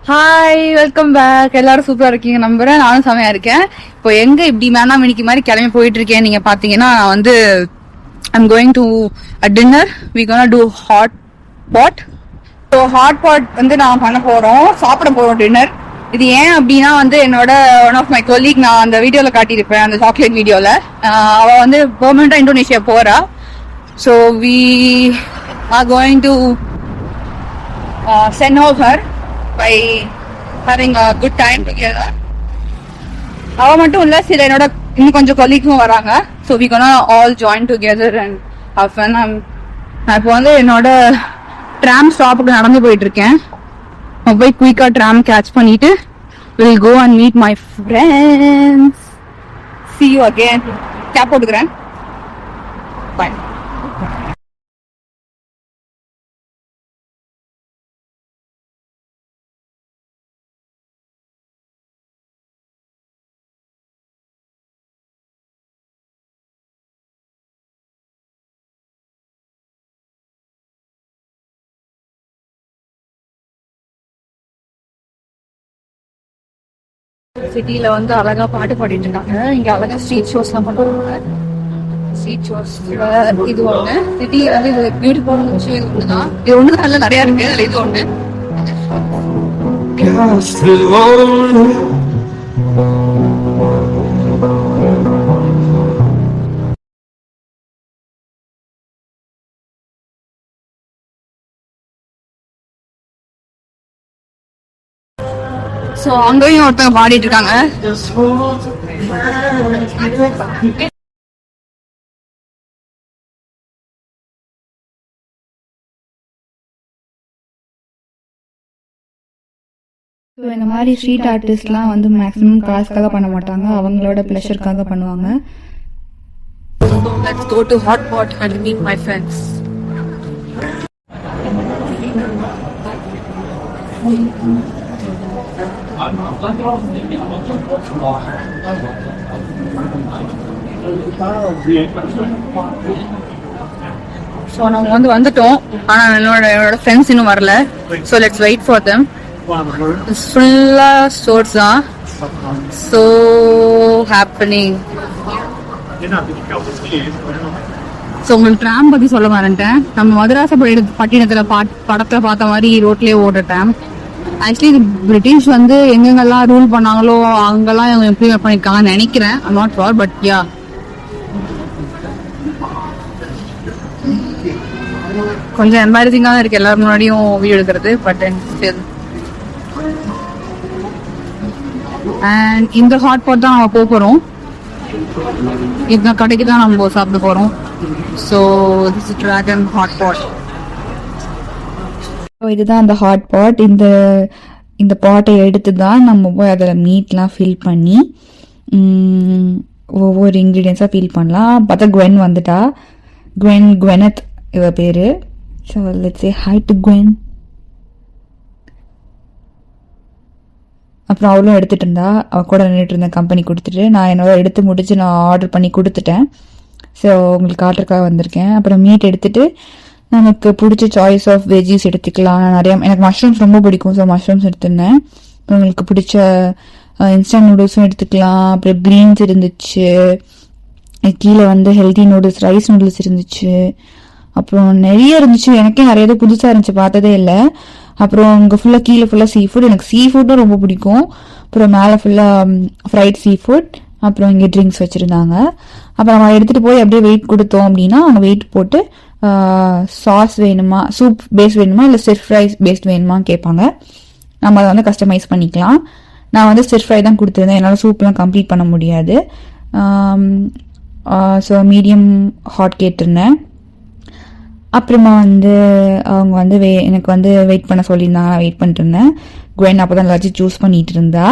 Hi, welcome back. எல்லாரும் சூப்பரா இருக்கீங்க நம்புறேன். நானும் செமையா இருக்கேன். இப்போ எங்க இப்படி மேனா மினிக்கு மாதிரி கிளம்பி போயிட்டு இருக்கேன் நீங்க பாத்தீங்கன்னா, நான் வந்து I'm going to a dinner. We gonna do hot pot. So hot pot வந்து நான் பண்ண போறோம், சாப்பிட போறோம் டின்னர். இது ஏன் அப்படின்னா வந்து என்னோட ஒன் ஆஃப் மை கொலீக், நான் அந்த வீடியோல காட்டியிருப்பேன், அந்த சாக்லேட் வீடியோல. அவ வந்து பெர்மனண்டா இந்தோனேஷியா போறா. So we are going to send off her by having a good time together. அவ மட்டும் இல்ல, சில என்னோட இன்னும் கொஞ்சம் கொலீக்ஸும் வராங்க. So we gonna all join together and have fun. நான் இப்போ வந்து என்னோட ட்ராம் ஸ்டாப்புக்கு நடந்து போயிட்டு இருக்கேன். போய் குயிக்கா ட்ராம் கேட்ச் பண்ணிட்டு we'll go and meet my friends. See you again. Cap போட்டுக்கிறேன். Bye. சிட்டில வந்து அழகா பாட்டு பாடிட்டு இருக்காங்க. இங்க அழகா ஸ்ட்ரீட் ஷோஸ் எல்லாம் பண்ணுவாங்க. ஸ்ட்ரீட் ஷோஸ் இது ஒண்ணு. சிட்டி வந்து இது பியூட்டிஃபுல் விஷயம். இது ஒண்ணுதான். இது ஒண்ணுதான் இல்ல, நிறைய இருக்கு. அதுல இது ஒண்ணு. சோ அங்கேயும் ஒருத்தவங்க பாடிட்டு இருக்காங்க. இந்த மாதிரி ஸ்ட்ரீட் ஆர்டிஸ்ட்லாம் வந்து மேக்ஸிமம் காசுக்காக பண்ண மாட்டாங்க, அவங்களோட ப்ளஷருக்காக பண்ணுவாங்க. Let's go to hot pot and meet my friends. So நம்ம வந்து வந்துட்டோம், ஆனா என்னோட ஃப்ரெண்ட்ஸ் இன்னும் வரல. So let's wait for them. ஃபுல்லா ஸ்டோர்ஸ் தான். So happening. ஸோ உங்களுக்கு ட்ராம் பத்தி சொல்ல மாட்டேன். நம்ம மதுராச பட்டினத்துல படத்துல பார்த்த மாதிரி ரோட்லயே ஓடுற ட்ராம். ஆக்சுவலி இது பிரிட்டிஷ் வந்து எங்கெங்கெல்லாம் ரூல் பண்ணாங்களோ அங்கெல்லாம் இவங்க இம்ப்ளிமெண்ட் பண்ணிருக்காங்கன்னு நினைக்கிறேன். I'm not sure, but yeah. கொஞ்சம் எம்பாரசிங்கா தான் இருக்கு எல்லாரும் முன்னாடியும் வீடியோ எடுக்கிறது, பட் அண்ட் இந்த ஹாட் பாட் தான் நம்ம போறோம். இந்த கடைக்கு தான் நம்ம சாப்பிட போறோம். So this is dragon hot pot. இதுதான் அந்த ஹாட் பாட். இந்த பாட்டை எடுத்து தான் நம்ம போய் அதில் மீட்லாம் ஃபில் பண்ணி ஒவ்வொரு இன்க்ரீடியன்ஸாக ஃபில் பண்ணலாம். பார்த்தா குவென் வந்துட்டா. குவெனத் இவ பேரு. So let's say high to Gwen. அப்புறம் அவளும் எடுத்துட்டு இருந்தா. அவள் கூட நின்றுட்டு இருந்தேன் கம்பெனி கொடுத்துட்டு. நான் என்னோட எடுத்து முடிச்சு நான் ஆர்டர் பண்ணி கொடுத்துட்டேன். ஸோ உங்களுக்கு ஆர்டருக்காக வந்திருக்கேன். அப்புறம் மீட் எடுத்துட்டு நமக்கு பிடிச்ச சாய்ஸ் ஆஃப் வெஜ்ஜீஸ் எடுத்துக்கலாம். நிறைய எனக்கு மஷ்ரூம்ஸ் ரொம்ப பிடிக்கும். ஸோ மஷ்ரூம்ஸ் எடுத்துருந்தேன். உங்களுக்கு பிடிச்ச இன்ஸ்டன்ட் நூடுல்ஸும் எடுத்துக்கலாம். அப்புறம் கிரீன்ஸ் இருந்துச்சு. கீழே வந்து ஹெல்தி நூடுல்ஸ், ரைஸ் நூடுல்ஸ் இருந்துச்சு. அப்புறம் நிறைய இருந்துச்சு. எனக்கே நிறைய இது புதுசாக இருந்துச்சு, பார்த்ததே இல்லை. அப்புறம் இங்கே ஃபுல்லாக கீழே ஃபுல்லாக சீ ஃபுட். எனக்கு சீ ஃபுட்டும் ரொம்ப பிடிக்கும். அப்புறம் மேலே ஃபுல்லாக ஃப்ரைட் சீ ஃபுட். அப்புறம் இங்கே ட்ரிங்க்ஸ் வச்சுருந்தாங்க. அப்புறம் நம்ம எடுத்துகிட்டு போய் அப்படியே வெயிட் கொடுத்தோம் அப்படின்னா அவங்க வெயிட் போட்டு சாஸ் வேணுமா, சூப் பேஸ்ட் வேணுமா, இல்லை ஸ்டிர் ஃப்ரை பேஸ்ட் வேணுமா கேட்பாங்க. நம்ம அதை வந்து கஸ்டமைஸ் பண்ணிக்கலாம். நான் வந்து ஸ்டிர் ஃப்ரை தான் கொடுத்துருந்தேன். என்னால் சூப்லாம் கம்ப்ளீட் பண்ண முடியாது. ஸோ மீடியம் ஹாட் கேட்டிருந்தேன். அப்புறமா வந்து அவங்க வந்து எனக்கு வந்து வெயிட் பண்ண சொல்லியிருந்தாங்க. வெயிட் பண்ணிட்டு இருந்தேன். குவென் அப்போ தான் எல்லாச்சும் சூஸ் பண்ணிட்டு இருந்தா.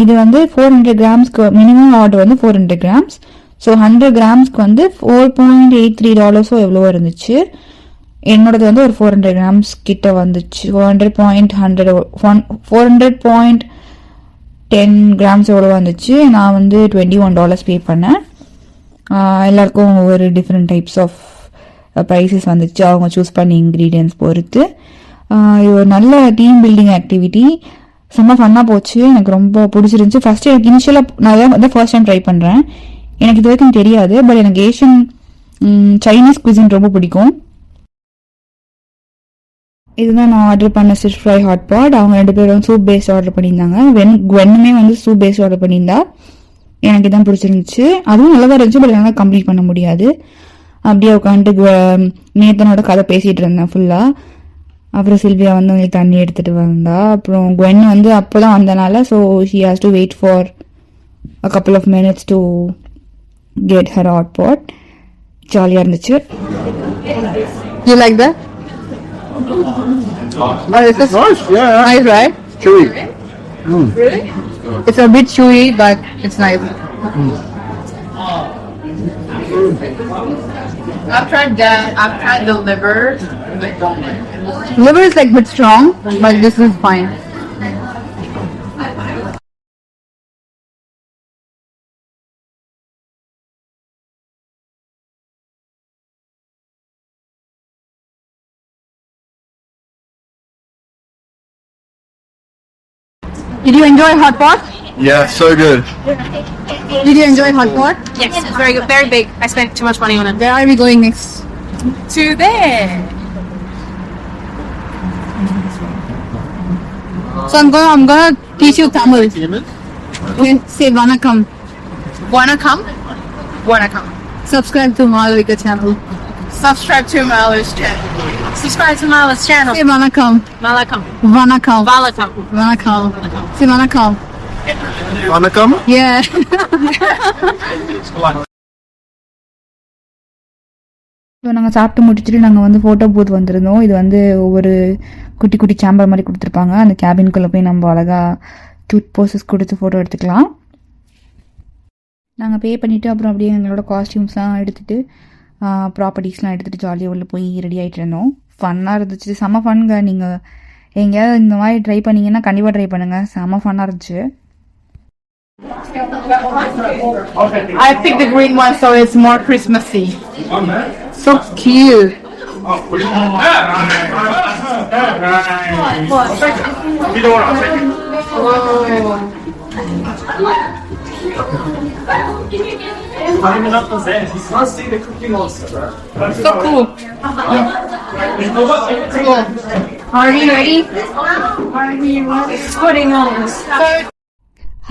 இது வந்து 400 கிராம்ஸ்க்கு மினிமம் ஆர்டர் வந்து 400 கிராம்ஸ். ஸோ 100 கிராம்ஸ்க்கு வந்து $4.83 எவ்வளோ இருந்துச்சு. என்னோடது வந்து ஒரு 400 கிராம்ஸ் கிட்ட வந்துச்சு. 400.10 கிராம்ஸ் எவ்வளோ வந்துச்சு. நான் வந்து $21 பே பண்ணேன். எல்லாருக்கும் ஒவ்வொரு டிஃப்ரெண்ட் டைப்ஸ் ஆஃப் ப்ரைஸஸ் வந்துச்சு. அவங்க சூஸ் பண்ணி இன்க்ரீடியன்ஸ் பொறுத்து. இது ஒரு நல்ல டீம் பில்டிங் ஆக்டிவிட்டி, செம்ம ஃபன்னாக போச்சு. எனக்கு ரொம்ப பிடிச்சிருந்துச்சு. ஃபர்ஸ்ட் எனக்கு இனிஷியலாக நான் தான் ஃபர்ஸ்ட் டைம் ட்ரை பண்ணுறேன். எனக்கு இது வரைக்கும் தெரியாது, பட் எனக்கு ஏஷியன் சைனீஸ் குசின் ரொம்ப பிடிக்கும். இதுதான் நான் ஆர்டர் பண்ண ஃபிஷ் ஃப்ரை ஹாட் பாட். அவங்க 2 பேரும் சூப் பேஸ்ட் ஆர்டர் பண்ணியிருந்தாங்க. வெண்ணுமே வந்து சூப் பேஸ்ட் ஆர்டர் பண்ணியிருந்தா. எனக்கு இதான் பிடிச்சிருந்துச்சு. அதுவும் நல்லா தான் இருந்துச்சு, பட் என்னால் கம்ப்ளீட் பண்ண முடியாது. அப்படியே உட்காந்துட்டு நேத்தனோட கதை பேசிகிட்டு இருந்தேன் ஃபுல்லாக. அப்புறம் சில்வியா வந்து உங்களுக்கு தண்ணி எடுத்துகிட்டு வந்தா. அப்புறம் குவென் வந்து அப்போ தான் வந்தனால, so she has to wait for a couple of minutes to get her hot pot. ஜாலியாக இருந்துச்சு. You like that? Oh, this is nice, yeah. Nice, right? Chewy. Really? It's a bit chewy, but it's nice. I've tried that. I've tried the liver. I don't like it. Liver is like a bit strong, but this is fine. Did you enjoy hot pot? Yeah, so good. Did you enjoy hot pot? Yes, it's very good. Very big. I spent too much money on it. Where are we going next? To there. So I'm gonna teach you Tamil. Okay, say vanakkam. Wanna come? Wanna come? Subscribe to Malavika channel. Subscribe to Mala's channel. Subscribe to Mala's channel. Say vanakkam. Malakam. Vanakkam. Valakam. Vanakkam. Say vanakkam. Wanna come? Yeah. So நாங்கள் சாப்பிட்டு முடிச்சுட்டு நாங்கள் வந்து photo booth வந்திருந்தோம். இது வந்து ஒவ்வொரு குட்டி குட்டி சேம்பர் மாதிரி கொடுத்துருப்பாங்க. அந்த கேபின்குள்ளே போய் நம்ம அழகாக க்யூட் போசஸ் கொடுத்து ஃபோட்டோ எடுத்துக்கலாம். நாங்கள் பே பண்ணிவிட்டு அப்புறம் அப்படியே எங்களோட காஸ்டியூம்ஸ்லாம் எடுத்துகிட்டு ப்ராப்பர்ட்டிஸ்லாம் எடுத்துகிட்டு ஜாலியாக உள்ளே போய் ரெடி ஆகிட்டு இருந்தோம். ஃபன்னாக இருந்துச்சு, செம்ம ஃபன்ங்க. நீங்கள் எங்கேயாவது இந்த மாதிரி ட்ரை பண்ணிங்கன்னா கண்டிப்பாக ட்ரை பண்ணுங்கள், செம்ம ஃபன்னாக இருந்துச்சு. I picked the green one so it's more Christmassy. So cute. So cool. Are we ready? Are we ready? Putting on this.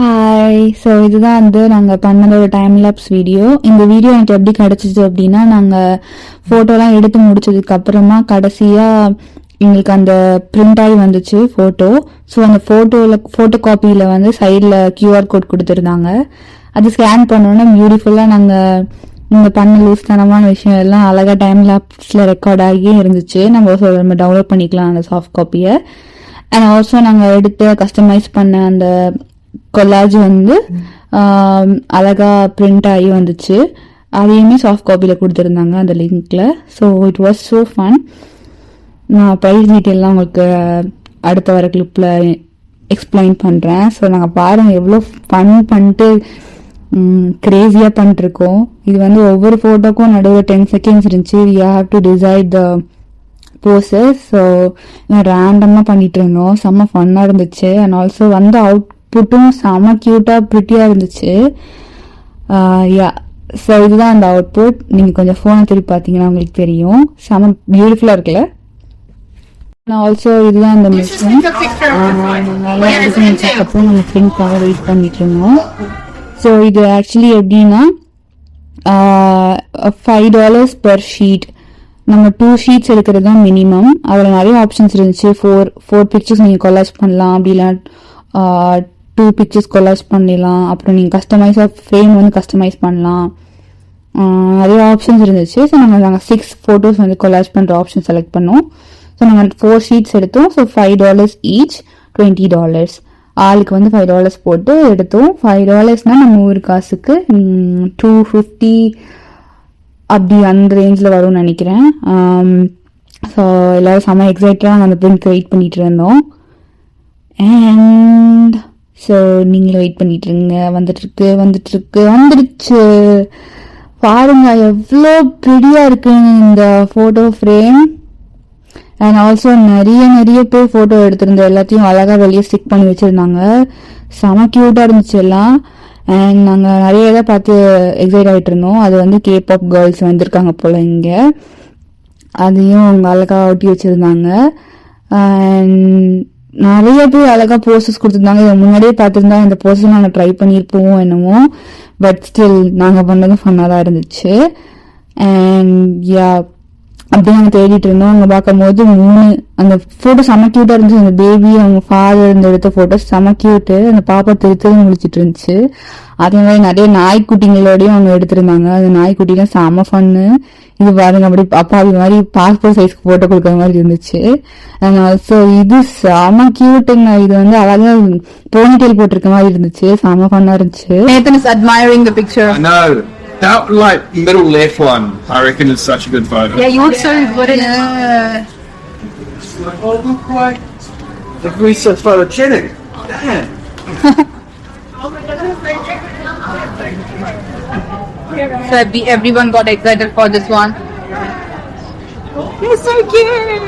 Hi. So இதுதான் வந்து நாங்கள் பண்ணது ஒரு டைம் லேப்ஸ் வீடியோ. இந்த வீடியோ எனக்கு எப்படி கிடச்சிச்சு அப்படின்னா, நாங்கள் ஃபோட்டோலாம் எடுத்து முடிச்சதுக்கப்புறமா கடைசியாக எங்களுக்கு அந்த பிரிண்ட் ஆகி வந்துச்சு ஃபோட்டோ. ஸோ அந்த ஃபோட்டோ காப்பியில் வந்து சைடில் கியூஆர் கோட் கொடுத்துருந்தாங்க. அது ஸ்கேன் பண்ணோன்னா பியூட்டிஃபுல்லாக நாங்கள் இந்த பண்ண லூஸ்தனமான விஷயம் எல்லாம் அழகாக டைம் லேப்ஸில் ரெக்கார்ட் ஆகியே இருந்துச்சு. நம்ம டவுன்லோட் பண்ணிக்கலாம் அந்த சாஃப்ட் காப்பியை. அண்ட் ஆல்சோ நாங்கள் எடுத்து கஸ்டமைஸ் பண்ண அந்த கொலாஜ் வந்து அழகா பிரிண்ட் ஆகி வந்துச்சு. அதையுமே சாஃப்ட் காப்பியில் கொடுத்துருந்தாங்க அந்த லிங்க்ல. So it was so fun. நான் ப்ரைஸ் டீட்டெயிலாம் உங்களுக்கு அடுத்த வர கிளிப்பில் எக்ஸ்பிளைன் பண்ணுறேன். ஸோ நாங்கள் பாருங்கள் எவ்வளோ ஃபன் பண்ணிட்டு கிரேசியாக பண்ணிட்டுருக்கோம். இது வந்து ஒவ்வொரு ஃபோட்டோக்கும் நடுவில் 10 seconds இருந்துச்சு. We have to decide the poses. So ரேண்டமாக பண்ணிட்டு இருந்தோம். செம்ம ஃபன்னாக இருந்துச்சு. அண்ட் ஆல்சோ வந்து அவுட்புட்டும் செம்ம க்யூட்டாக ப்ரிட்டியாக இருந்துச்சு. யா, ஸோ இதுதான் அந்த அவுட்புட். நீங்கள் கொஞ்சம் ஃபோனை திருப்பி பார்த்தீங்கன்னா உங்களுக்கு தெரியும். செம்ம பியூட்டிஃபுல்லாக இருக்குல்ல. ஆல்சோ இதுதான் அந்த மிஷின். நல்லா எடுத்து நம்ம பிரிண்ட்காக வெயிட் பண்ணிட்டு இருந்தோம். ஸோ இது ஆக்சுவலி எப்படின்னா $5 பெர் ஷீட். நம்ம 2 ஷீட்ஸ் எடுக்கிறது தான் மினிமம். அதில் நிறைய ஆப்ஷன்ஸ் இருந்துச்சு. ஃபோர் பிக்சர்ஸ் நீங்கள் கொலாஜ் பண்ணலாம், அப்படி இல்லை 2 பிக்சர்ஸ் கொலாஜ் பண்ணிடலாம். அப்புறம் நீங்கள் கஸ்டமைஸாக ஃப்ரேம் வந்து கஸ்டமைஸ் பண்ணலாம். நிறைய ஆப்ஷன்ஸ் இருந்துச்சு. ஸோ நாங்கள் 6 ஃபோட்டோஸ் வந்து கொலாஜ் பண்ணுற ஆப்ஷன் செலக்ட் பண்ணோம். ஸோ நாங்கள் 4 ஷீட்ஸ் எடுத்தோம். So $5 each, $20. ஆளுக்கு வந்து $5 போட்டு எடுத்தோம். $5 நம்ம ஊர் காசுக்கு $250 அப்படி அந்த ரேஞ்சில் வரும்னு நினைக்கிறேன். ஸோ எல்லோரும் செம்ம எக்ஸைட்டாக அந்த பிரிண்ட்க்கு வெயிட் பண்ணிட்டு இருந்தோம். அண்ட் ஸோ நீங்களும் வெயிட் பண்ணிட்டு இருங்க. வந்துடுச்சு. பாருங்க எவ்வளோ ப்ரிட்டியாக இருக்குன்னு இந்த ஃபோட்டோ ஃப்ரேம். அண்ட் ஆல்சோ நிறைய பேர் ஃபோட்டோ எடுத்திருந்த எல்லாத்தையும் அழகா வெளியே ஸ்டிக் பண்ணி வச்சிருந்தாங்க. செம கியூட்டா இருந்துச்சு எல்லாம். அண்ட் நாங்கள் நிறைய இதை பார்த்து எக்ஸைட் ஆகிட்டு இருந்தோம். அது வந்து கேபாப் கேர்ள்ஸ் வந்திருக்காங்க போல இங்க, அதையும் அவங்க அழகா ஒட்டி வச்சிருந்தாங்க. அண்ட் நிறைய பேர் அழகா போஸ்டர்ஸ் கொடுத்துருந்தாங்க. இதை முன்னாடியே பார்த்துருந்தா இந்த போஸ்டர் நாங்கள் ட்ரை பண்ணியிருப்போம் என்னமோ, பட் ஸ்டில் நாங்கள் பண்ணது ஃபன்னாக தான் இருந்துச்சு. அண்ட் யா, அப்படியே நாங்கள் தேடிட்டு இருந்தோம். அங்கே பார்க்கும்போது 3 அந்த ஃபோட்டோ செம கியூட்டாக இருந்துச்சு. அந்த பேபி அவங்க ஃபாதர் இருந்து எடுத்த ஃபோட்டோஸ் செம கியூட்டு. அந்த பாப்பா திருத்தது முடிச்சிட்டு இருந்துச்சு. அதே மாதிரி நிறைய நாய்க்குட்டிங்களோடையும் அவங்க எடுத்திருந்தாங்க. அந்த நாய்க்குட்டிலாம் செம ஃபன்னு. இது பாருங்க, அப்படி அப்பா அது மாதிரி பாஸ்போர்ட் சைஸ்க்கு ஃபோட்டோ கொடுக்குற மாதிரி இருந்துச்சு. அண்ட் ஆல்சோ இது செம கியூட்டுங்க. இது வந்து அழகா போனிடெயில் போட்டிருக்க மாதிரி இருந்துச்சு. செம ஃபன்னா இருந்துச்சு. Nathan is admiring the picture. I know. That like middle left one, I reckon is such a good photo. Yeah, you look so good in it. Oh, look like we so photogenic. Damn. So everyone got excited for this one. You're so cute.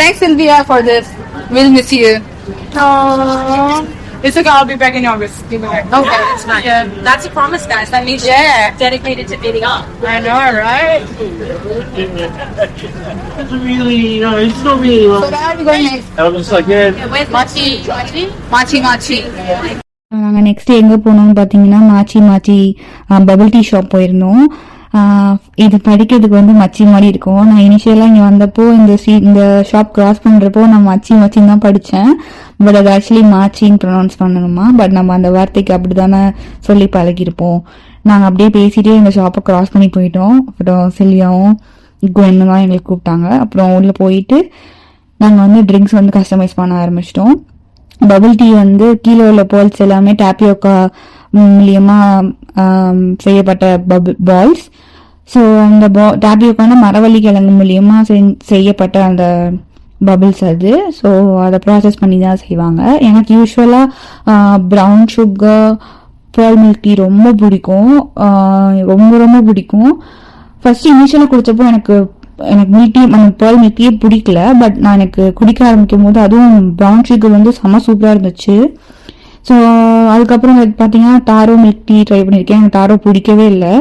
Thanks, Sylvia, for this. We'll miss you. Oh, it's okay. I'll be back in August. Okay, It's nice. yeah, that's a promise, guys. That means Yeah. you're dedicated to meeting up. I know, right? It's really, it's not really So where are we going next? I was like, yeah. Where's Machi? Machi. நாங்கள் next எங்கே போனோம்னு பார்த்தீங்கன்னா மாச்சி bubble tea shop போயிருந்தோம். இது படிக்கிறதுக்கு வந்து மச்சி மாதிரி இருக்கும். நான் இனிஷியலாக இங்கே வந்தப்போ இந்த ஷாப் கிராஸ் பண்ணுறப்போ நான் மச்சின்னு தான் படித்தேன். பட் அது ஆக்சுவலி மாச்சின்னு ப்ரொனவுன்ஸ் பண்ணணுமா, பட் நம்ம அந்த வார்த்தைக்கு அப்படி தானே சொல்லி பழகிருப்போம். நாங்கள் அப்படியே பேசிட்டே இந்த ஷாப்பை கிராஸ் பண்ணி போயிட்டோம். அப்புறம் சில்வியாவும் குவென்னு தான் எங்களுக்கு கூப்பிட்டாங்க. அப்புறம் உள்ளே போயிட்டு நாங்கள் வந்து ட்ரிங்க்ஸ் வந்து கஸ்டமைஸ் பண்ண ஆரம்பிச்சிட்டோம். பபிள் டீ வந்து கீழே உள்ள பால்ஸ் எல்லாமே டாப்பியோக்கா மூலியமா செய்யப்பட்ட பால்ஸ். ஸோ அந்த டாப்பியோக்கான மரவள்ளி கிழங்கு மூலியமா செய்யப்பட்ட அந்த பபிள்ஸ் அது. ஸோ அதை ப்ராசஸ் பண்ணி தான் செய்வாங்க. எனக்கு யூஸ்வலாக brown sugar pearl milk tea ரொம்ப பிடிக்கும், ரொம்ப பிடிக்கும். ஃபர்ஸ்ட் இனிஷியலாக குடிச்சப்போ எனக்கு மில்க் டீ பேர்ல் மில்க் டீயே பிடிக்கல. பட் நான் எனக்கு குடிக்க ஆரம்பிக்கும் போது அதுவும் ப்ரௌன் சுகர் வந்து செம சூப்பராக இருந்துச்சு. ஸோ அதுக்கப்புறம் பார்த்தீங்கன்னா டாரோ மில்க் டீ ட்ரை பண்ணியிருக்கேன். எனக்கு டாரோ பிடிக்கவே இல்லை.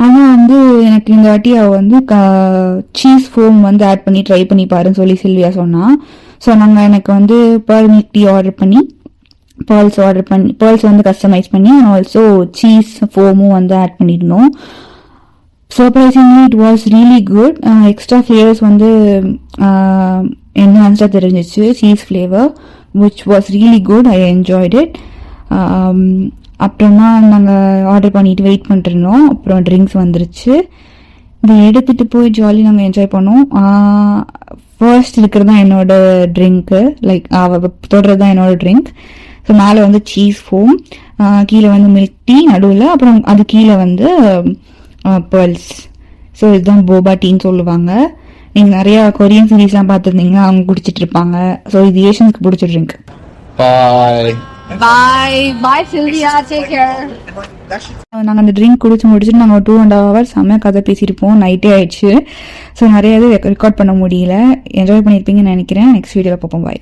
ஆனால் வந்து எனக்கு இந்த வாட்டி அவள் வந்து சீஸ் ஃபோம் வந்து ஆட் பண்ணி ட்ரை பண்ணி பாருன்னு சொல்லி சில்வியா சொன்னான். ஸோ நாங்கள் எனக்கு வந்து பேர்ல் மில்க் டீ ஆர்டர் பண்ணி பேர்ல்ஸ் வந்து கஸ்டமைஸ் பண்ணி ஆல்சோ சீஸ் ஃபோமும் வந்து ஆட் பண்ணியிருந்தோம். Surprisingly, it was really good. Extra flavors வந்து enhanced தெரிஞ்சிச்சு. Cheese flavor, which was really good. I enjoyed it. அப்புறமா நாங்கள் ஆர்டர் பண்ணிட்டு வெயிட் பண்ணிருந்தோம். அப்புறம் ட்ரிங்க்ஸ் வந்துருச்சு. இதை எடுத்துட்டு போய் ஜாலி நாங்கள் என்ஜாய் பண்ணோம். ஃபர்ஸ்ட் இருக்கிறது தான் என்னோட ட்ரிங்க்கு, லைக் தொடர்றது தான் என்னோட ட்ரிங்க். ஸோ மேலே வந்து சீஸ் ஃபோம், கீழே வந்து மில்க் டீ நடுவில், அப்புறம் அது கீழே வந்து பேர்ல்ஸ். ஸோ இதுதான் போபா டீன்னு சொல்லுவாங்க. நீங்கள் நிறைய கொரியன் சீரீஸ்லாம் பார்த்துருந்தீங்கன்னா அவங்க குடிச்சிட்டு இருப்பாங்க. ஸோ இது ஏஷியன்ஸ்க்கு பிடிச்ச drink. Bye, Sylvia. Take care. நாங்கள் அந்த ட்ரிங்க் முடிச்சுட்டு நாங்கள் 2.5 hours செம்மையாக கதை பேசியிருப்போம். நைட்டே ஆயிடுச்சு. ஸோ நிறைய இது ரெக்கார்ட் பண்ண முடியல. என்ஜாய் பண்ணியிருப்பீங்கன்னு நினைக்கிறேன். நெக்ஸ்ட் வீடியோவில் பார்ப்போம். பாய்.